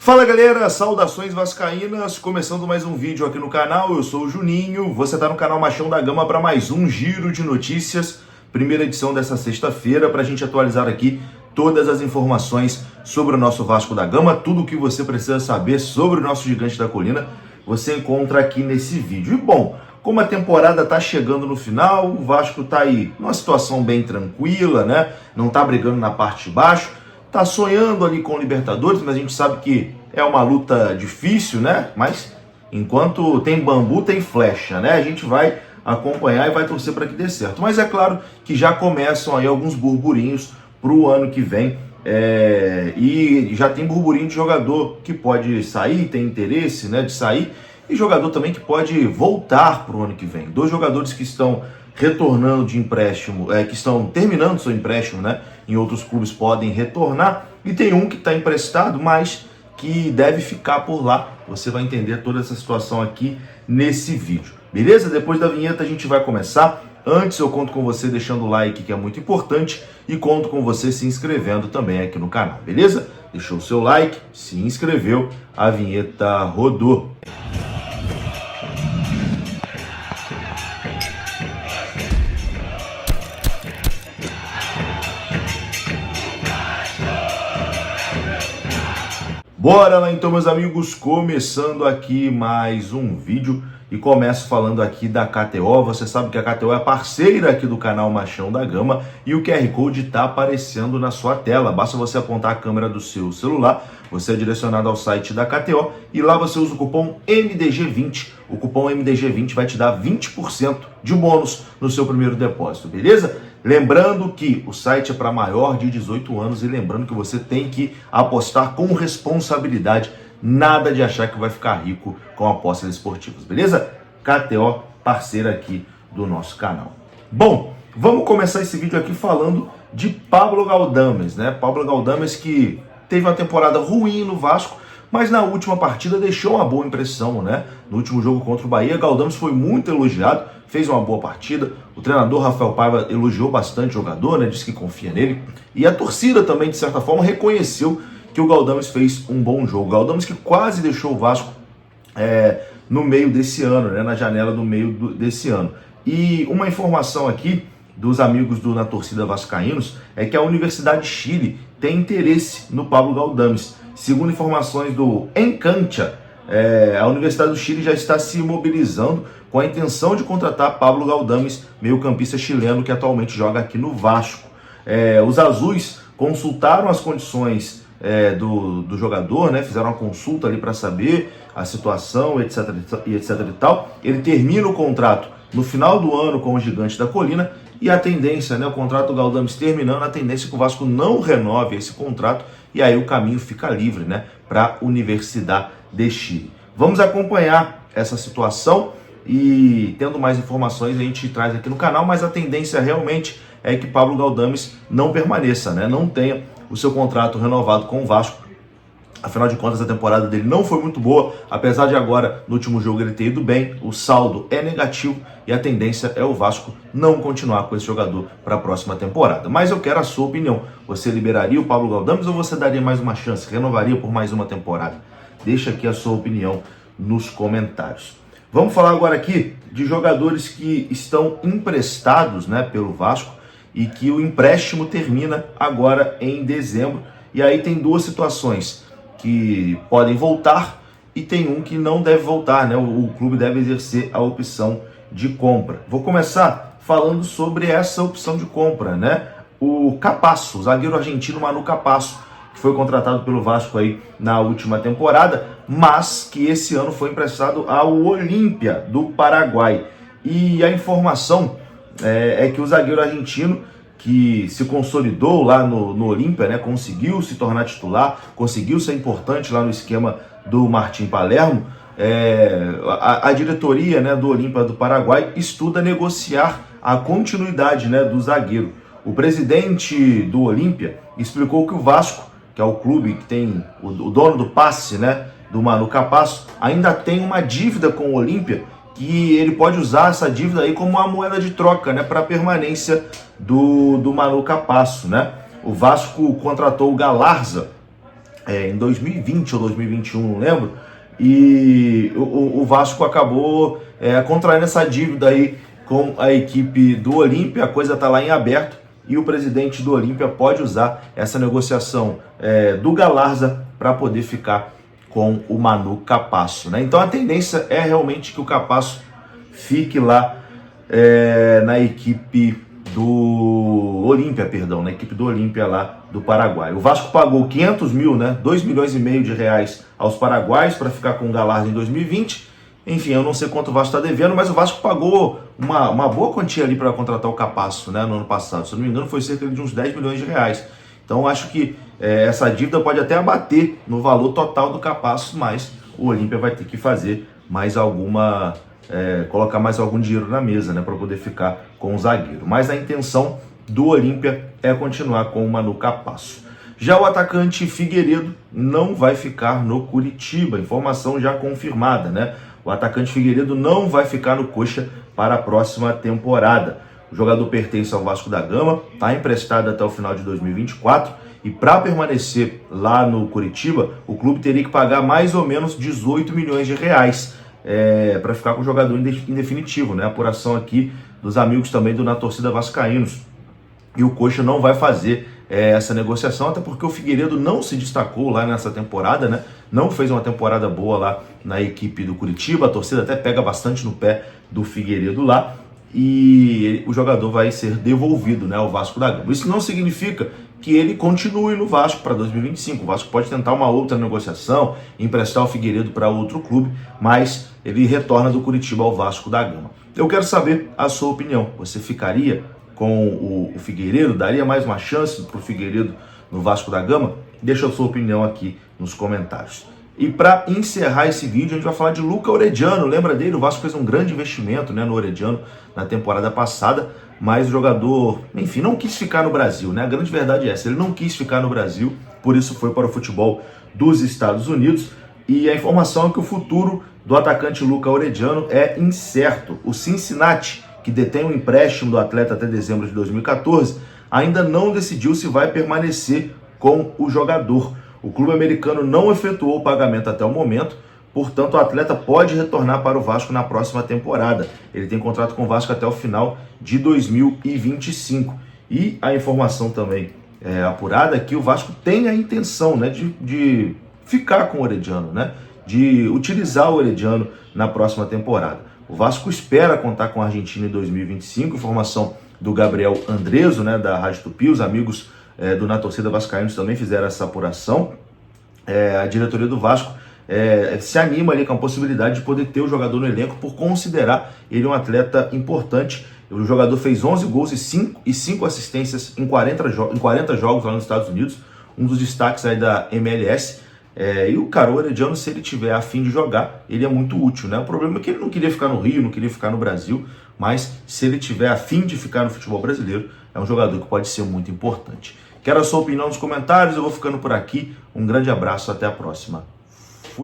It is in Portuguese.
Fala galera, saudações vascaínas, começando mais um vídeo aqui no canal, eu sou o Juninho, você está no canal Machão da Gama para mais um giro de notícias, primeira edição dessa sexta-feira, para a gente atualizar aqui todas as informações sobre o nosso Vasco da Gama, tudo o que você precisa saber sobre o nosso Gigante da Colina, você encontra aqui nesse vídeo. E bom, como a temporada está chegando no final, o Vasco está aí numa situação bem tranquila, né? Não está brigando na parte de baixo, tá sonhando ali com o Libertadores, mas a gente sabe que é uma luta difícil, né? Mas enquanto tem bambu, tem flecha, né? A gente vai acompanhar e vai torcer para que dê certo. Mas é claro que já começam aí alguns burburinhos para o ano que vem. E já tem burburinho de jogador que pode sair, tem interesse, né, de sair, e jogador também que pode voltar para o ano que vem. Dois jogadores que estão retornando de empréstimo, que estão terminando seu empréstimo, né, em outros clubes podem retornar, e tem um que está emprestado, mas que deve ficar por lá. Você vai entender toda essa situação aqui nesse vídeo, beleza? Depois da vinheta a gente vai começar. Antes eu conto com você deixando o like, que é muito importante, e conto com você se inscrevendo também aqui no canal, beleza? Deixou o seu like, se inscreveu, a vinheta rodou. Bora lá então, meus amigos, começando aqui mais um vídeo e começo falando aqui da KTO. Você sabe que a KTO é parceira aqui do canal Machão da Gama e o QR Code está aparecendo na sua tela. Basta você apontar a câmera do seu celular, você é direcionado ao site da KTO e lá você usa o cupom MDG20. O cupom MDG20 vai te dar 20% de bônus no seu primeiro depósito, beleza? Lembrando que o site é para maior de 18 anos e lembrando que você tem que apostar com responsabilidade, nada de achar que vai ficar rico com apostas esportivas, beleza? KTO, parceira aqui do nosso canal. Bom, vamos começar esse vídeo aqui falando de Pablo Galdames, né? Pablo Galdames que teve uma temporada ruim no Vasco, mas na última partida deixou uma boa impressão, né? No último jogo contra o Bahia, Galdames foi muito elogiado, fez uma boa partida. O treinador Rafael Paiva elogiou bastante o jogador, né? Disse que confia nele. E a torcida também, de certa forma, reconheceu que o Galdames fez um bom jogo. Galdames que quase deixou o Vasco no meio desse ano, né? Na janela do meio desse ano. E uma informação aqui dos amigos na torcida vascaínos é que a Universidade de Chile tem interesse no Pablo Galdames. Segundo informações do Encantia, a Universidade do Chile já está se mobilizando com a intenção de contratar Pablo Galdames, meio-campista chileno que atualmente joga aqui no Vasco. Os azuis consultaram as condições do jogador, né? Fizeram uma consulta ali para saber a situação, etc e tal. Ele termina o contrato no final do ano com o Gigante da Colina e a tendência, né? O contrato do Galdames terminando, a tendência é que o Vasco não renove esse contrato e aí o caminho fica livre, né? Para a Universidade de Chile. Vamos acompanhar essa situação e tendo mais informações a gente traz aqui no canal, mas a tendência realmente é que Pablo Galdames não permaneça, né? Não tenha o seu contrato renovado com o Vasco. Afinal de contas, a temporada dele não foi muito boa, apesar de agora, no último jogo, ele ter ido bem, o saldo é negativo e a tendência é o Vasco não continuar com esse jogador para a próxima temporada. Mas eu quero a sua opinião. Você liberaria o Pablo Galdames ou você daria mais uma chance? Renovaria por mais uma temporada? Deixa aqui a sua opinião nos comentários. Vamos falar agora aqui de jogadores que estão emprestados, né, pelo Vasco e que o empréstimo termina agora em dezembro. E aí tem duas situações que podem voltar e tem um que não deve voltar, né? O clube deve exercer a opção de compra. Vou começar falando sobre essa opção de compra, né? O Capasso, o zagueiro argentino Manu Capasso, que foi contratado pelo Vasco aí na última temporada, mas que esse ano foi emprestado ao Olímpia do Paraguai. E a informação é que o zagueiro argentino, que se consolidou lá no Olímpia, né, conseguiu se tornar titular, conseguiu ser importante lá no esquema do Martim Palermo, a diretoria, né, do Olímpia do Paraguai estuda negociar a continuidade, né, do zagueiro. O presidente do Olímpia explicou que o Vasco, que é o clube que tem o dono do passe, né, do Manu Capasso, ainda tem uma dívida com o Olímpia, que ele pode usar essa dívida aí como uma moeda de troca, né, para a permanência do Manu Capasso, né? O Vasco contratou o Galarza, em 2020 ou 2021, não lembro, e o Vasco acabou contraindo essa dívida aí com a equipe do Olímpia. A coisa está lá em aberto e o presidente do Olímpia pode usar essa negociação do Galarza para poder ficar com o Manu Capasso, né? Então a tendência é realmente que o Capasso fique lá na equipe do Olímpia, perdão, na equipe do Olímpia lá do Paraguai. O Vasco pagou 500 mil, né, 2 milhões e meio de reais aos paraguaios para ficar com o Galarza em 2020. Enfim, eu não sei quanto o Vasco está devendo, mas o Vasco pagou uma boa quantia ali para contratar o Capasso, né, no ano passado. Se eu não me engano, foi cerca de uns 10 milhões de reais. Então, acho que essa dívida pode até abater no valor total do Capasso, mas o Olímpia vai ter que fazer mais alguma... colocar mais algum dinheiro na mesa, né, para poder ficar com o zagueiro. Mas a intenção do Olímpia é continuar com o Manu Capasso. Já o atacante Figueiredo não vai ficar no Curitiba, informação já confirmada, né? O atacante Figueiredo não vai ficar no Coxa para a próxima temporada. O jogador pertence ao Vasco da Gama, está emprestado até o final de 2024 e para permanecer lá no Curitiba, o clube teria que pagar mais ou menos 18 milhões de reais para ficar com o jogador em definitivo, né? Apuração aqui dos amigos também do Na Torcida Vascaínos. E o Coxa não vai fazer essa negociação, até porque o Figueiredo não se destacou lá nessa temporada, né? Não fez uma temporada boa lá na equipe do Curitiba. A torcida até pega bastante no pé do Figueiredo lá. E o jogador vai ser devolvido, né, ao Vasco da Gama. Isso não significa que ele continue no Vasco para 2025. O Vasco pode tentar uma outra negociação, emprestar o Figueiredo para outro clube, mas ele retorna do Curitiba ao Vasco da Gama. Eu quero saber a sua opinião. Você ficaria com o Figueiredo? Daria mais uma chance para o Figueiredo no Vasco da Gama? Deixa a sua opinião aqui nos comentários. E para encerrar esse vídeo, a gente vai falar de Luca Orediano. Lembra dele? O Vasco fez um grande investimento, né, no Orediano na temporada passada, mas o jogador, enfim, não quis ficar no Brasil, né? A grande verdade é essa, ele não quis ficar no Brasil, por isso foi para o futebol dos Estados Unidos. E a informação é que o futuro do atacante Luca Orediano é incerto. O Cincinnati, que detém um empréstimo do atleta até dezembro de 2014, ainda não decidiu se vai permanecer com o jogador. O clube americano não efetuou o pagamento até o momento, portanto o atleta pode retornar para o Vasco na próxima temporada. Ele tem contrato com o Vasco até o final de 2025. E a informação também apurada é que o Vasco tem a intenção, né, de ficar com o Orediano, né, de utilizar o Orediano na próxima temporada. O Vasco espera contar com a Argentina em 2025, informação do Gabriel Andreso, né, da Rádio Tupi. Os amigos do Na Torcida Vascaínos também fizeram essa apuração. A diretoria do Vasco se anima ali com a possibilidade de poder ter o jogador no elenco por considerar ele um atleta importante. O jogador fez 11 gols e 5 assistências em 40 jogos lá nos Estados Unidos, um dos destaques aí da MLS. E o cara, o Orediano, se ele tiver a fim de jogar, ele é muito útil, né? O problema é que ele não queria ficar no Rio, não queria ficar no Brasil, mas se ele tiver a fim de ficar no futebol brasileiro, é um jogador que pode ser muito importante. Quero a sua opinião nos comentários, eu vou ficando por aqui. Um grande abraço, até a próxima.